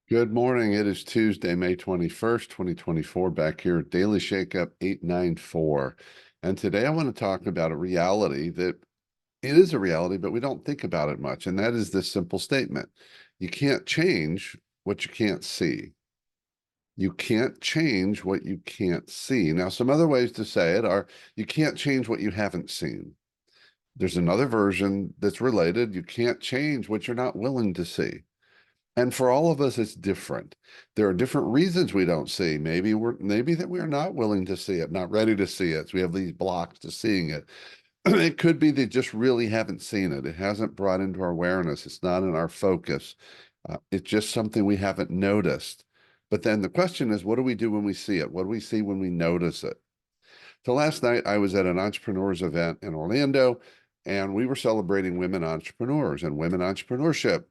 Good morning. It is Tuesday, May 21st, 2024, back here at Daily Shakeup 894. And today I want to talk about a reality that it is a reality, but we don't think about it much. And that is this simple statement. You can't change what you can't see. You can't change what you can't see. Now, some other ways to say it are you can't change what you haven't seen. There's another version that's related. You can't change what you're not willing to see. And for all of us, it's different. There are different reasons we don't see. Maybe that we're not willing to see it, not ready to see it. So we have these blocks to seeing it. It could be they just really haven't seen it. It hasn't brought into our awareness. It's not in our focus. It's just something we haven't noticed. But then the question is, what do we do when we see it? What do we see when we notice it? So last night I was at an entrepreneurs event in Orlando, and we were celebrating women entrepreneurs and women entrepreneurship.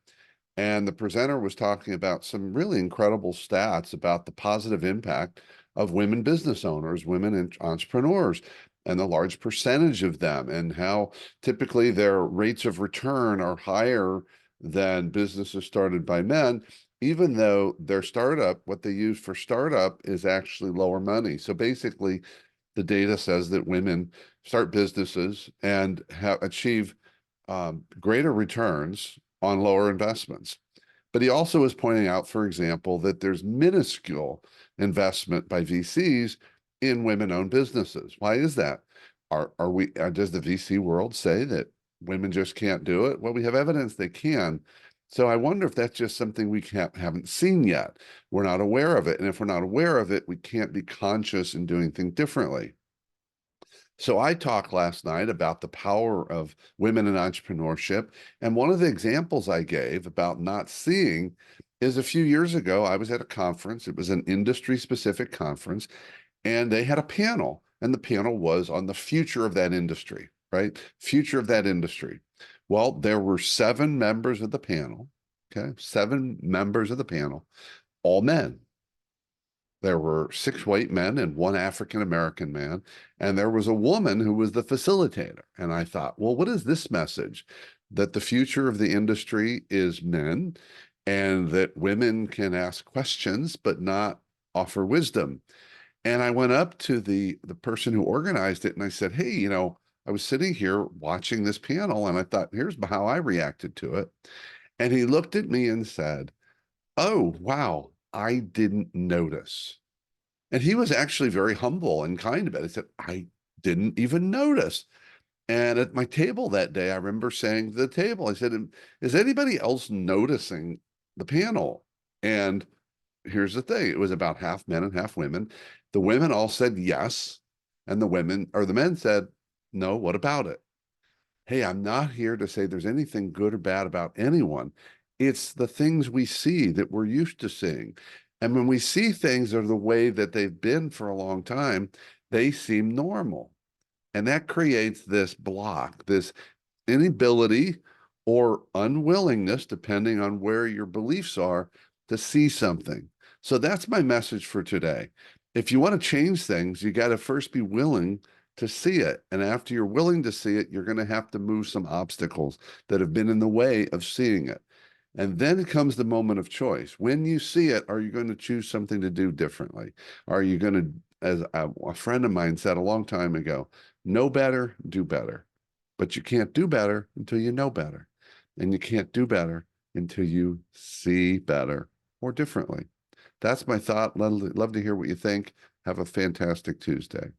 And the presenter was talking about some really incredible stats about the positive impact of women business owners, women entrepreneurs, and the large percentage of them, and how typically their rates of return are higher than businesses started by men, even though their startup, what they use for startup, is actually lower money. So basically, the data says that women start businesses and achieve greater returns on lower investments. But he also was pointing out, for example, that there's minuscule investment by VCs in women-owned businesses. Why is that? Does the VC world say that women just can't do it? Well, we have evidence they can. So I wonder if that's just something we haven't seen yet. We're not aware of it. And if we're not aware of it, we can't be conscious in doing things differently. So I talked last night about the power of women in entrepreneurship. And one of the examples I gave about not seeing is a few years ago, I was at a conference. It was an industry specific conference, and they had a panel. And the panel was on the future of that industry, right? Future of that industry. Well, there were seven members of the panel, okay? Seven members of the panel, all men. There were six white men and one African American man, and there was a woman who was the facilitator. And I thought, well, what is this message? That the future of the industry is men, and that women can ask questions but not offer wisdom. And I went up to the person who organized it and I said, hey, I was sitting here watching this panel and I thought, here's how I reacted to it. And he looked at me and said, oh, wow, I didn't notice. And he was actually very humble and kind about it. He said, I didn't even notice. And at my table that day, I remember saying to the table, I said, is anybody else noticing the panel? And here's the thing, it was about half men and half women. The women all said yes. And the men said, no, what about it? Hey, I'm not here to say there's anything good or bad about anyone. It's the things we see that we're used to seeing. And when we see things that are the way that they've been for a long time, they seem normal. And that creates this block, this inability or unwillingness, depending on where your beliefs are, to see something. So that's my message for today. If you want to change things, you got to first be willing to see it. And after you're willing to see it, you're going to have to move some obstacles that have been in the way of seeing it. And then comes the moment of choice. When you see it, are you going to choose something to do differently? Are you going to, as a friend of mine said a long time ago, know better, do better. But you can't do better until you know better. And you can't do better until you see better or differently. That's my thought. Love to hear what you think. Have a fantastic Tuesday.